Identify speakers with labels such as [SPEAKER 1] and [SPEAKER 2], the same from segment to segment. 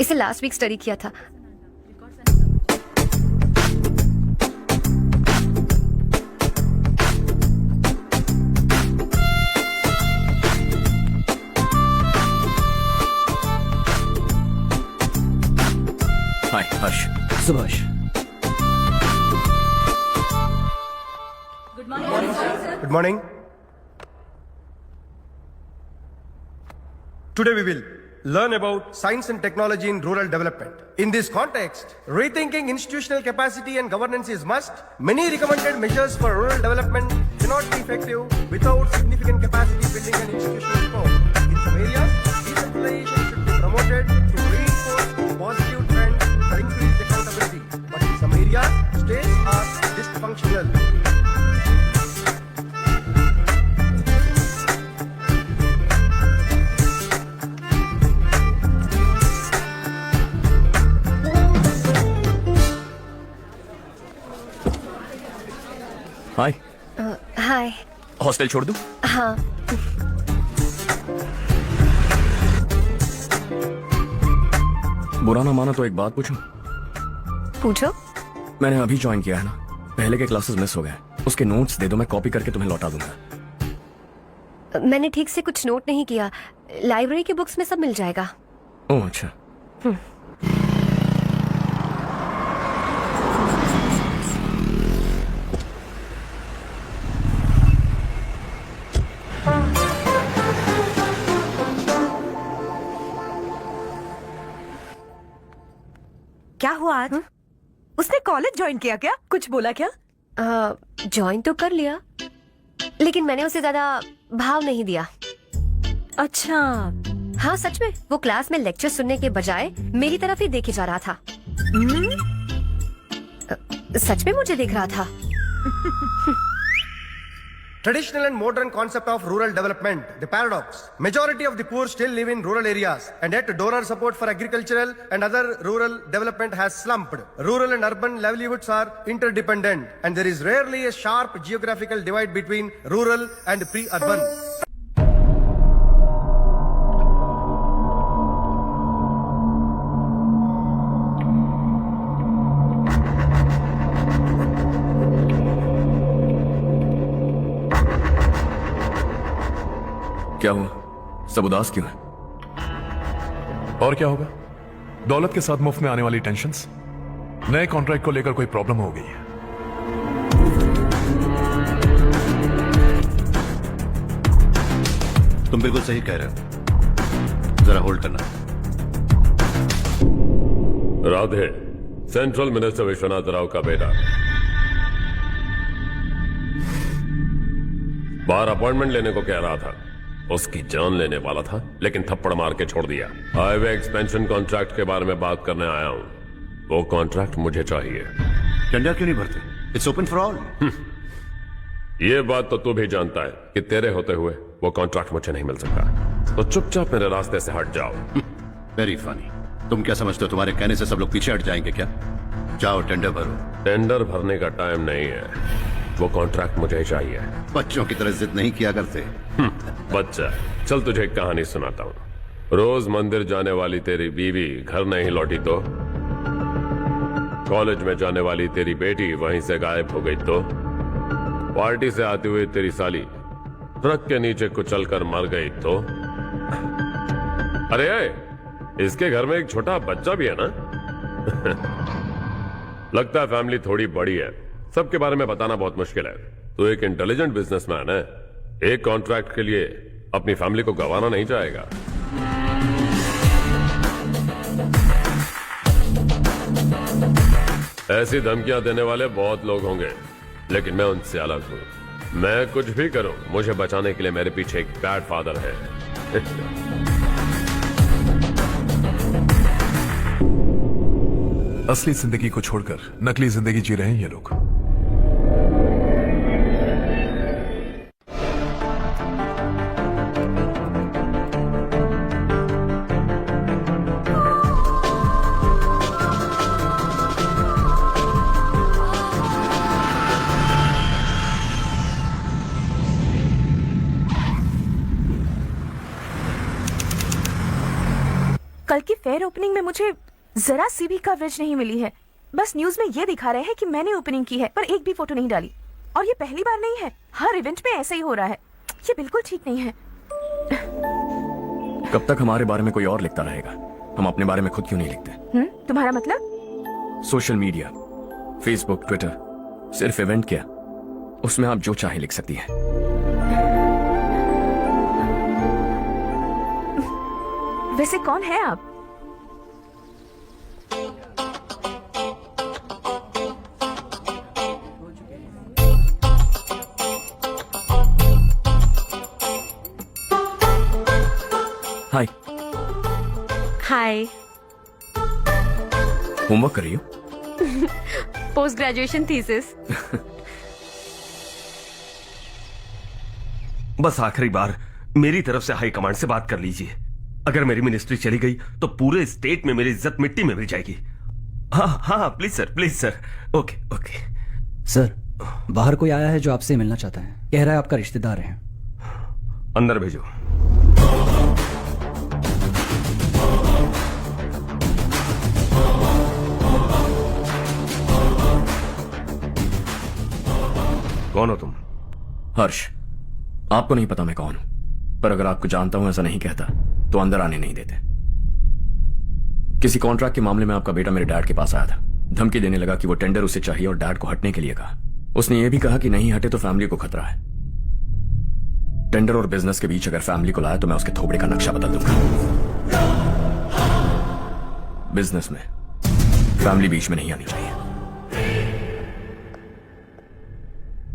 [SPEAKER 1] इसे last week study किया था।
[SPEAKER 2] हाय हर्ष। Subhash.
[SPEAKER 3] Good morning. Today we will learn about science and technology in rural development. In this context, rethinking institutional capacity and governance is must. Many recommended measures for rural development cannot be effective without significant capacity building and institutional reform. In some areas, decentralization should be promoted to reinforce positive trends for increased accountability. But in some areas, states are dysfunctional.
[SPEAKER 2] Hi.
[SPEAKER 1] Hi.
[SPEAKER 2] Hostel छोड़ दूं?
[SPEAKER 1] हाँ।
[SPEAKER 2] बुरा ना माना तो एक बात पूछूं?
[SPEAKER 1] पूछो।
[SPEAKER 2] मैंने अभी ज्वाइन किया है ना, पहले के क्लासेस मिस हो गए। उसके नोट्स दे दो, मैं कॉपी करके तुम्हें लौटा दूंगा।
[SPEAKER 1] मैंने ठीक से कुछ नोट नहीं किया। लाइब्रेरी की बुक्स में सब मिल जाएगा।
[SPEAKER 2] ओह अच्छा।
[SPEAKER 4] क्या हुआ आज? उसने कॉलेज ज्वाइन किया क्या? कुछ बोला क्या?
[SPEAKER 1] ज्वाइन तो कर लिया, लेकिन मैंने उसे ज्यादा भाव नहीं दिया।
[SPEAKER 4] अच्छा।
[SPEAKER 1] हाँ सच में, वो क्लास में लेक्चर सुनने के बजाय मेरी तरफ ही देखे जा रहा था। सच में मुझे देख रहा था।
[SPEAKER 3] Traditional and modern concept of rural development, the paradox. Majority of the poor still live in rural areas, and yet donor support for agricultural and other rural development has slumped. Rural and urban livelihoods are interdependent, and there is rarely a sharp geographical divide between rural and pre-urban.
[SPEAKER 2] क्या हुआ? सब उदास क्यों है?
[SPEAKER 5] और क्या होगा? दौलत के साथ मुफ्त में आने वाली टेंशन्स, नए कॉन्ट्रैक्ट को लेकर कोई प्रॉब्लम हो गई है।
[SPEAKER 6] तुम बिल्कुल सही कह रहे हो, जरा होल्ड करना।
[SPEAKER 7] राधे, सेंट्रल मिनिस्टर विश्वनाथ राव का बेटा। बाहर अपॉइंटमेंट लेने को कह रहा था, उसकी जान लेने वाला था, लेकिन थप्पड़ मार के छोड़ दिया। हाईवे एक्सपेंशन कॉन्ट्रैक्ट के बारे में बात करने आया हूं। वो कॉन्ट्रैक्ट मुझे चाहिए।
[SPEAKER 6] टेंडर क्यों नहीं भरते? It's open for all.
[SPEAKER 7] ये बात तो तू भी जानता है कि तेरे होते हुए वो कॉन्ट्रैक्ट मुझे नहीं मिल सकता, तो चुपचाप मेरे रास्ते से हट जाओ।
[SPEAKER 6] Very funny. तुम क्या समझते हो तुम्हारे कहने से सब लोग पीछे हट जाएंगे क्या? जाओ टेंडर भरो।
[SPEAKER 7] टेंडर भरने का टाइम नहीं है, वो कॉन्ट्रैक्ट मुझे ही चाहिए।
[SPEAKER 6] बच्चों की तरह जिद नहीं किया करते।
[SPEAKER 7] बच्चा, चल तुझे एक कहानी सुनाता हूँ। रोज मंदिर जाने वाली तेरी बीवी घर नहीं लौटी तो, कॉलेज में जाने वाली तेरी बेटी वहीं से गायब हो गई तो, पार्टी से आती हुई तेरी साली ट्रक के नीचे कुचलकर मर गई तो। अरे इसके घर में एक छोटा बच्चा भी है ना। लगता है फैमिली थोड़ी बड़ी है, सबके बारे में बताना बहुत मुश्किल है। तो एक इंटेलिजेंट बिजनेसमैन है, एक कॉन्ट्रैक्ट के लिए अपनी फैमिली को गंवाना नहीं चाहेगा। ऐसी धमकियां देने वाले बहुत लोग होंगे, लेकिन मैं उनसे अलग हूं। मैं कुछ भी करूं, मुझे बचाने के लिए मेरे पीछे एक गॉड फादर है।
[SPEAKER 5] असली जिंदगी को छोड़कर नकली जिंदगी जी रहे हैं ये लोग।
[SPEAKER 4] कल की फेयर ओपनिंग में मुझे जरा सी भी कवरेज नहीं मिली है। बस न्यूज में ये दिखा रहे हैं कि मैंने ओपनिंग की है, पर एक भी फोटो नहीं डाली। और ये पहली बार नहीं है, हर इवेंट में ऐसा ही हो रहा है। ये बिल्कुल ठीक नहीं है।
[SPEAKER 2] कब तक हमारे बारे में कोई और लिखता रहेगा? हम अपने बारे में खुद क्यों नहीं लिखते?
[SPEAKER 4] तुम्हारा मतलब?
[SPEAKER 2] सोशल मीडिया, फेसबुक, ट्विटर, सिर्फ इवेंट क्या, उसमें आप जो चाहे लिख सकती हैं।
[SPEAKER 4] वैसे कौन है आप?
[SPEAKER 2] हाय।
[SPEAKER 1] हाय।
[SPEAKER 2] होमवर्क कर रही हो?
[SPEAKER 1] Post graduation thesis.
[SPEAKER 8] बस आखिरी बार मेरी तरफ से हाई कमांड से बात कर लीजिए। अगर मेरी मिनिस्ट्री चली गई तो पूरे स्टेट में मेरी इज्जत मिट्टी में मिल जाएगी। हाँ हाँ please sir. Okay okay.
[SPEAKER 9] Sir, बाहर कोई आया है जो आपसे मिलना चाहता है। कह रहा है आपका रिश्तेदार है।
[SPEAKER 8] अंदर भेजो। कौन हो तुम?
[SPEAKER 2] हर्ष। आपको नहीं पता मैं कौन हूं, पर अगर आपको जानता हूं ऐसा नहीं कहता तो अंदर आने नहीं देते। किसी कॉन्ट्रैक्ट के मामले में आपका बेटा मेरे डैड के पास आया था। धमकी देने लगा कि वो टेंडर उसे चाहिए और डैड को हटने के लिए कहा। उसने ये भी कहा कि नहीं हटे तो फैमिली को खतरा है। टेंडर और बिजनेस के बीच अगर फैमिली को लाया तो मैं उसके थोबड़े का नक्शा बदल दूंगा। बिजनेस में फैमिली बीच में नहीं आनी चाहिए।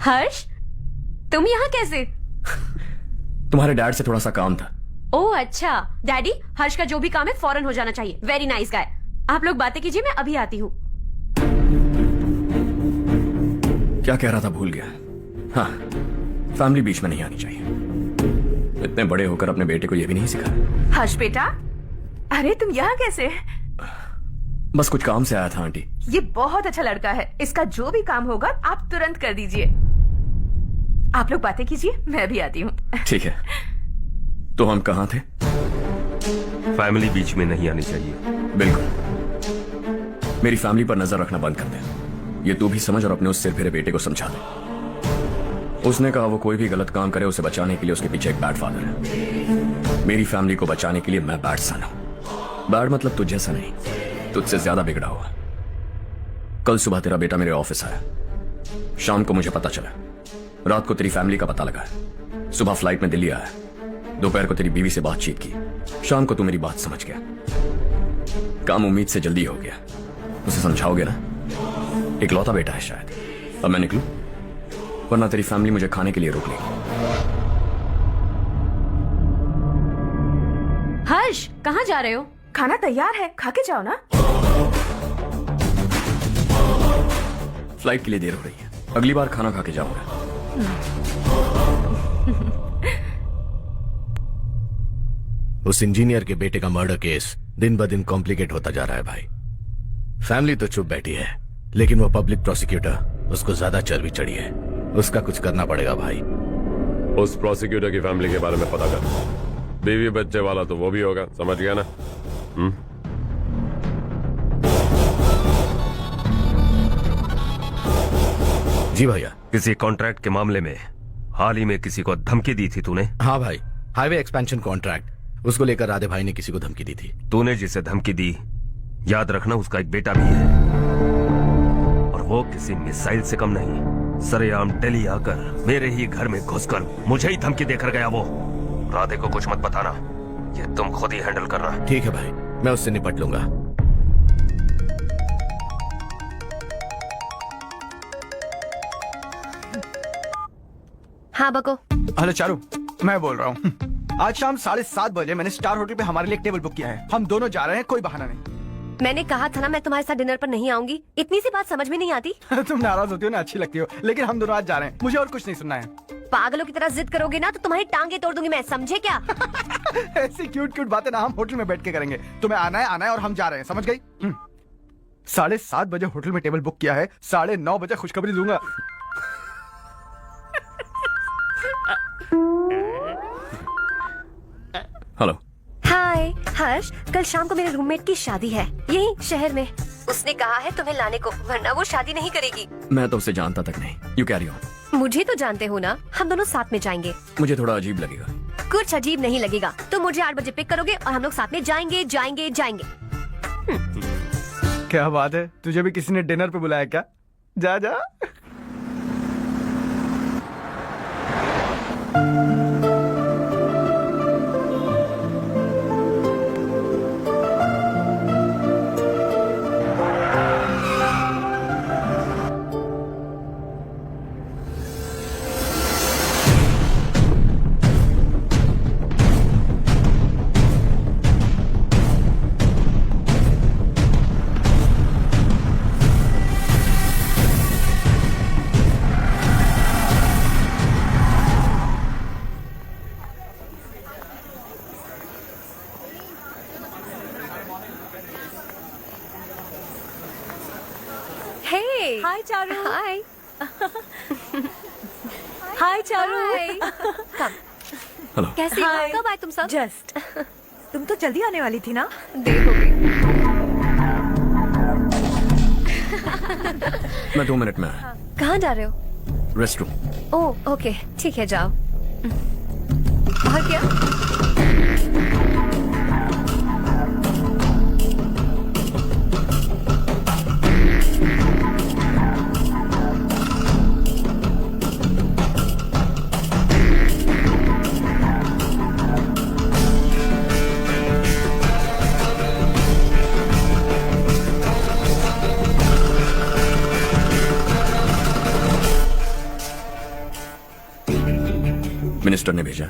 [SPEAKER 1] हर्ष, तुम यहाँ कैसे?
[SPEAKER 2] तुम्हारे डैड से थोड़ा सा काम था।
[SPEAKER 1] ओह अच्छा। डैडी, हर्ष का जो भी काम है फौरन हो जाना चाहिए। Very nice guy. आप लोग बातें कीजिए, मैं अभी आती हूँ।
[SPEAKER 2] क्या कह रहा था भूल गया। हाँ, फैमिली बीच में नहीं आनी चाहिए। इतने बड़े होकर अपने बेटे को यह भी नहीं सिखाया।
[SPEAKER 4] हर्ष बेटा, अरे तुम यहाँ कैसे?
[SPEAKER 2] बस कुछ काम से आया था आंटी।
[SPEAKER 4] ये बहुत अच्छा लड़का है। इसका जो भी काम होगा आप तुरंत कर दीजिए। आप लोग बातें कीजिए, मैं भी आती हूँ।
[SPEAKER 2] ठीक है। तो हम कहाँ थे?
[SPEAKER 8] फैमिली बीच में नहीं आनी चाहिए।
[SPEAKER 2] बिल्कुल। मेरी फैमिली पर नजर रखना बंद कर दे। ये तू भी समझ और अपने उस सिर फिरे बेटे को समझा दे। उसने कहा वो कोई भी गलत काम करे उसे बचाने के लिए उसके पीछे एक बैड फादर है। मेरी फैमिली को बचाने के लिए मैं बैड सन हूं। बैड मतलब तुझ जैसा नहीं, तुझसे ज्यादा बिगड़ा हुआ। कल सुबह तेरा बेटा मेरे ऑफिस आया। शाम को मुझे पता चला। रात को तेरी फैमिली का पता लगा। सुबह फ्लाइट में दिल्ली आया। दोपहर को तेरी बीवी से बातचीत की। शाम को तू मेरी बात समझ गया। काम उम्मीद से जल्दी हो गया। उसे समझाओगे ना? इकलौता बेटा है शायद। अब मैं निकलूं, वरना तेरी फैमिली मुझे खाने के लिए रोक लेगी।
[SPEAKER 1] हर्ष, कहाँ जा रहे हो?
[SPEAKER 4] खाना तैयार है, खा के जाओ ना।
[SPEAKER 2] फ्लाइट के लिए देर हो रही है। अगली बार खाना खा के जाऊंगा।
[SPEAKER 6] उस इंजीनियर के बेटे का मर्डर केस दिन ब दिन कॉम्प्लिकेट होता जा रहा है भाई। फैमिली तो चुप बैठी है, लेकिन वो पब्लिक प्रोसिक्यूटर, उसको ज्यादा चर्बी चढ़ी है। उसका कुछ करना पड़ेगा भाई।
[SPEAKER 7] उस प्रोसिक्यूटर की फैमिली के बारे में पता कर। बीवी बच्चे वाला तो वो भी होगा, समझ गया ना?
[SPEAKER 6] जी भैया।
[SPEAKER 8] किसी कॉन्ट्रैक्ट के मामले में हाल ही में किसी को धमकी दी थी तूने?
[SPEAKER 6] हाँ भाई, हाईवे एक्सपेंशन कॉन्ट्रैक्ट, उसको लेकर राधे भाई ने किसी को धमकी दी थी।
[SPEAKER 8] तूने जिसे धमकी दी, याद रखना उसका एक बेटा भी है, और वो किसी मिसाइल से कम नहीं। सरेआम दिल्ली आकर मेरे ही घर में घुसकर मुझे ही धमकी देकर गया वो। राधे को कुछ मत बताना, ये तुम खुद ही हैंडल करना।
[SPEAKER 6] ठीक है भाई, मैं उससे निपट लूंगा।
[SPEAKER 1] हाँ बको।
[SPEAKER 10] हेलो चारू, मैं बोल रहा हूँ। आज शाम 7:30 बजे मैंने स्टार होटल पे हमारे लिए एक टेबल बुक किया है। हम दोनों जा रहे हैं, कोई बहाना नहीं।
[SPEAKER 1] मैंने कहा था ना मैं तुम्हारे साथ डिनर पर नहीं आऊंगी। इतनी सी बात समझ में नहीं आती?
[SPEAKER 10] तुम नाराज होती हो ना, अच्छी लगती हो, लेकिन हम दोनों आज जा रहे हैं। मुझे और कुछ नहीं सुनना है।
[SPEAKER 1] पागलों की तरह जिद करोगे ना तो तुम्हारी टांगे तोड़ दूंगी मैं, समझे क्या?
[SPEAKER 10] ऐसी क्यूट क्यूट बातें ना हम होटल में बैठ के करेंगे। तुम्हें आना है और हम जा रहे हैं, समझ गई? 7:30 बजे होटल में टेबल बुक किया है, 9:30 बजे खुशखबरी दूंगा।
[SPEAKER 2] हेलो।
[SPEAKER 1] हाय, हर्ष, कल शाम को मेरे रूममेट की शादी है, यही शहर में। उसने कहा है तुम्हें लाने को, वरना वो शादी नहीं करेगी।
[SPEAKER 2] मैं तो उसे जानता तक नहीं। You carry on.
[SPEAKER 1] मुझे तो जानते हो ना, हम दोनों साथ में जाएंगे।
[SPEAKER 2] मुझे थोड़ा अजीब लगेगा।
[SPEAKER 1] कुछ अजीब नहीं लगेगा। तुम मुझे 8 बजे पिक करोगे और हम लोग साथ में जाएंगे जाएंगे जाएंगे।
[SPEAKER 10] क्या बात है, तुझे भी किसी ने डिनर पे बुलाया क्या? जा जा।
[SPEAKER 1] Hey.
[SPEAKER 4] Hi, Charu.
[SPEAKER 1] Hi.
[SPEAKER 4] हाय चारू।
[SPEAKER 1] Come.
[SPEAKER 2] हेलो।
[SPEAKER 1] कैसे हो?
[SPEAKER 4] Hi.
[SPEAKER 1] कब आए तुम सब?
[SPEAKER 4] जस्ट तुम तो जल्दी आने वाली थी ना?
[SPEAKER 1] देर हो गई।
[SPEAKER 2] मैं 2 मिनट में आया।
[SPEAKER 1] कहाँ जा रहे हो?
[SPEAKER 2] Rest room.
[SPEAKER 1] ओह ओके, ठीक है, जाओ। और क्या?
[SPEAKER 2] मिनिस्टर ने भेजा।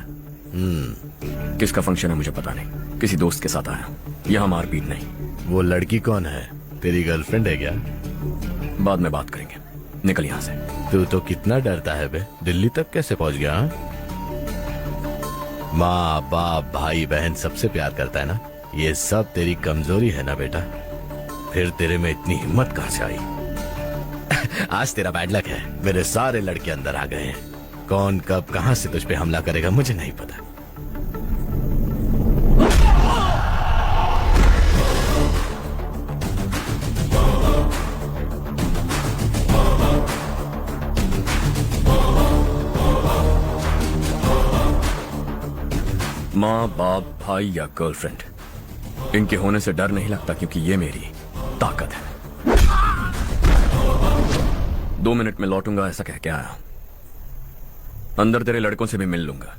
[SPEAKER 2] किसका फंक्शन है मुझे पता नहीं। किसी दोस्त के साथ आया। यहाँ मारपीट नहीं।
[SPEAKER 6] वो लड़की कौन है? तेरी गर्लफ्रेंड है क्या?
[SPEAKER 2] बाद में बात करेंगे। निकल यहाँ से।
[SPEAKER 6] तू तो कितना डरता है बे। दिल्ली तक कैसे पहुंच गया? हाँ? माँ बाप भाई बहन सबसे प्यार करता है ना? ये सब तेरी कमजोरी है ना बेटा? फिर तेरे में इतनी हिम्मत कहाँ से आई? आज तेरा बैड लक है। मेरे सारे लड़के अंदर आ गए हैं। कौन कब कहां से तुझ पे हमला करेगा मुझे नहीं पता।
[SPEAKER 2] माँ बाप भाई या गर्लफ्रेंड, इनके होने से डर नहीं लगता, क्योंकि ये मेरी ताकत है। 2 मिनट में लौटूंगा ऐसा कह के आया। अंदर तेरे लड़कों से भी मिल लूंगा।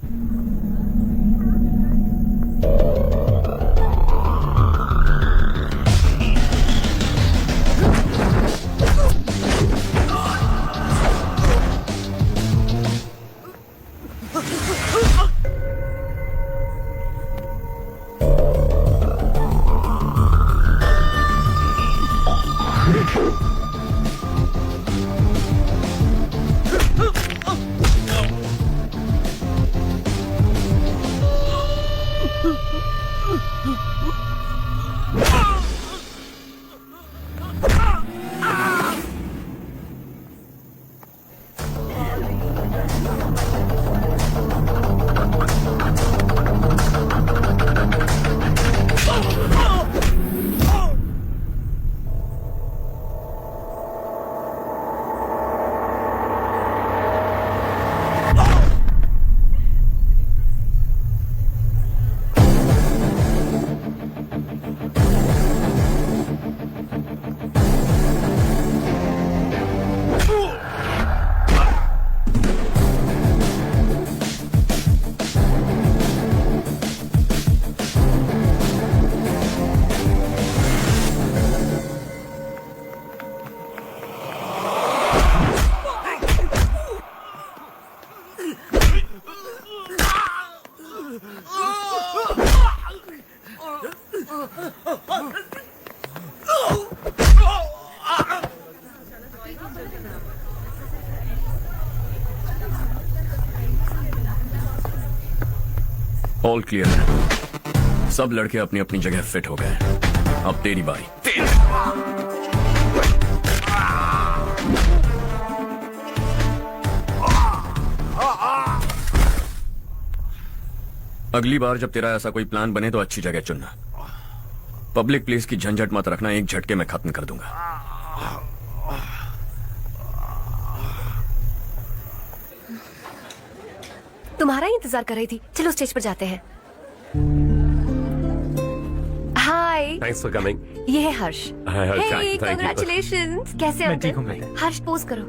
[SPEAKER 2] ऑल क्लियर है। सब लड़के अपनी अपनी जगह फिट हो गए। अब तेरी बारी। अगली बार जब तेरा ऐसा कोई प्लान बने तो अच्छी जगह चुनना। पब्लिक प्लेस की झंझट मत रखना, एक झटके में खत्म कर दूंगा।
[SPEAKER 1] तुम्हारा ही इंतजार कर रही थी। चलो स्टेज पर जाते हैं। हाय,
[SPEAKER 7] थैंक्स फॉर कमिंग।
[SPEAKER 1] ये है हर्ष।
[SPEAKER 7] Thank you.
[SPEAKER 1] कांग्रेचुलेशंस। कैसे हो?
[SPEAKER 9] मैं ठीक हूँ बेटा।
[SPEAKER 1] हर्ष पोज करो।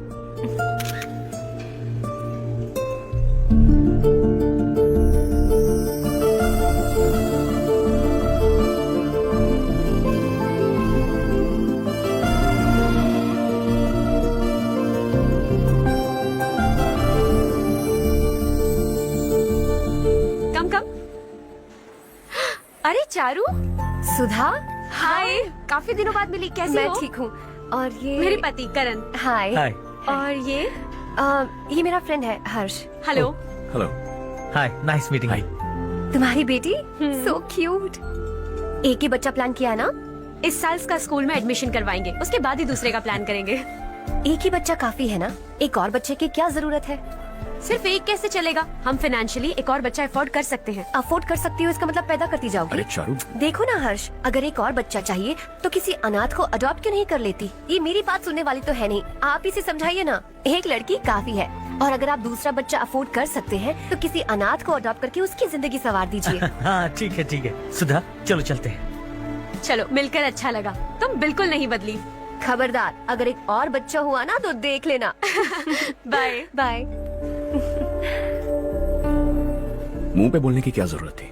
[SPEAKER 1] कम कम। अरे चारू, सुधा, हाय। काफी दिनों बाद मिली, कैसी हो? मैं ठीक हूँ। और ये मेरे पति करण। हाय।
[SPEAKER 9] हाय।
[SPEAKER 1] और ये मेरा फ्रेंड है हर्ष। हेलो।
[SPEAKER 2] हेलो।
[SPEAKER 9] हाय, नाइस मीटिंग।
[SPEAKER 1] तुम्हारी बेटी सो क्यूट। एक ही बच्चा प्लान किया ना? इस साल इसका स्कूल में एडमिशन करवाएंगे, उसके बाद ही दूसरे का प्लान करेंगे। एक ही बच्चा काफी है ना? एक और बच्चे की क्या जरूरत है? सिर्फ एक कैसे चलेगा? हम फाइनेंशियली एक और बच्चा अफोर्ड कर सकते हैं। अफोर्ड कर सकती हो इसका मतलब पैदा करती जाओगी।
[SPEAKER 2] अरे चारू,
[SPEAKER 1] देखो ना हर्ष, अगर एक और बच्चा चाहिए तो किसी अनाथ को अडॉप्ट क्यों नहीं कर लेती? ये मेरी बात सुनने वाली तो है नहीं, आप इसे समझाइए ना। एक लड़की काफी है, और अगर आप दूसरा बच्चा अफोर्ड कर सकते हैं तो किसी अनाथ को अडॉप्ट करके उसकी जिंदगी संवार दीजिए।
[SPEAKER 9] हाँ ठीक है सुधा, चलो चलते हैं।
[SPEAKER 1] चलो, मिलकर अच्छा लगा। तुम बिल्कुल नहीं बदली। खबरदार, अगर एक और बच्चा हुआ ना तो देख लेना। Bye bye.
[SPEAKER 2] मुंह पे बोलने की क्या जरूरत थी?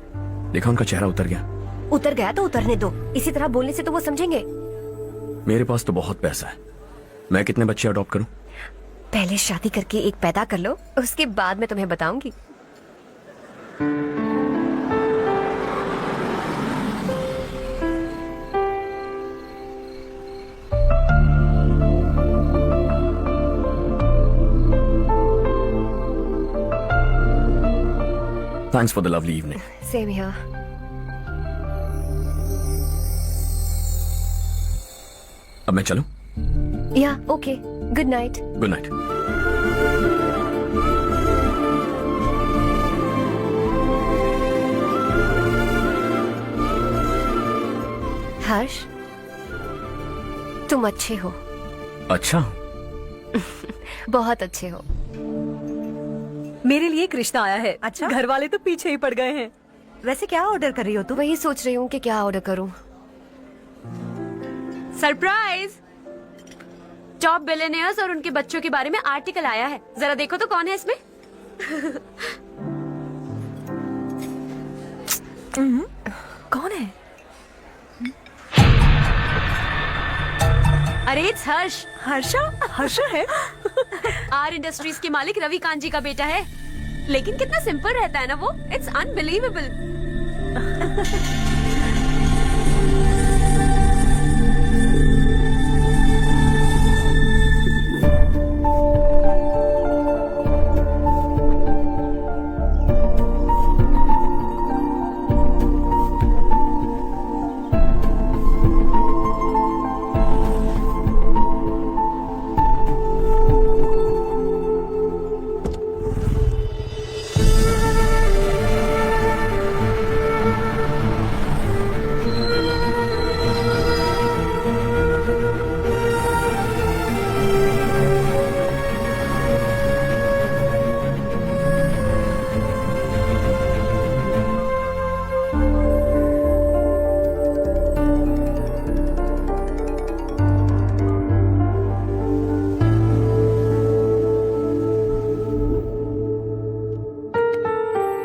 [SPEAKER 2] देखा उनका चेहरा उतर गया।
[SPEAKER 1] उतर गया तो उतरने दो, इसी तरह बोलने से तो वो समझेंगे।
[SPEAKER 2] मेरे पास तो बहुत पैसा है, मैं कितने बच्चे अडॉप्ट करूं?
[SPEAKER 1] पहले शादी करके एक पैदा कर लो, उसके बाद मैं तुम्हें बताऊंगी।
[SPEAKER 2] Thanks for the lovely evening.
[SPEAKER 1] Same here.
[SPEAKER 2] अब मैं चलूं?
[SPEAKER 1] Yeah, okay. Good night.
[SPEAKER 2] Good night.
[SPEAKER 1] Harsh, तुम अच्छे हो।
[SPEAKER 2] अच्छा,
[SPEAKER 1] बहुत अच्छे हो।
[SPEAKER 11] मेरे लिए एक रिश्ता आया है। अच्छा, घर वाले तो पीछे ही पड़ गए हैं। वैसे क्या ऑर्डर कर रही हो तुम?
[SPEAKER 1] वही सोच रही हूँ कि क्या ऑर्डर करूँ। सरप्राइज! टॉप बिलियनियर्स और उनके बच्चों के बारे में आर्टिकल आया है। जरा देखो तो कौन है इसमें।
[SPEAKER 4] कौन है?
[SPEAKER 1] अरे इट्स हर्ष।
[SPEAKER 11] हर्षा है?
[SPEAKER 1] आर इंडस्ट्रीज के मालिक रवि कांत जी का बेटा है। लेकिन कितना सिंपल रहता है ना वो। It's unbelievable.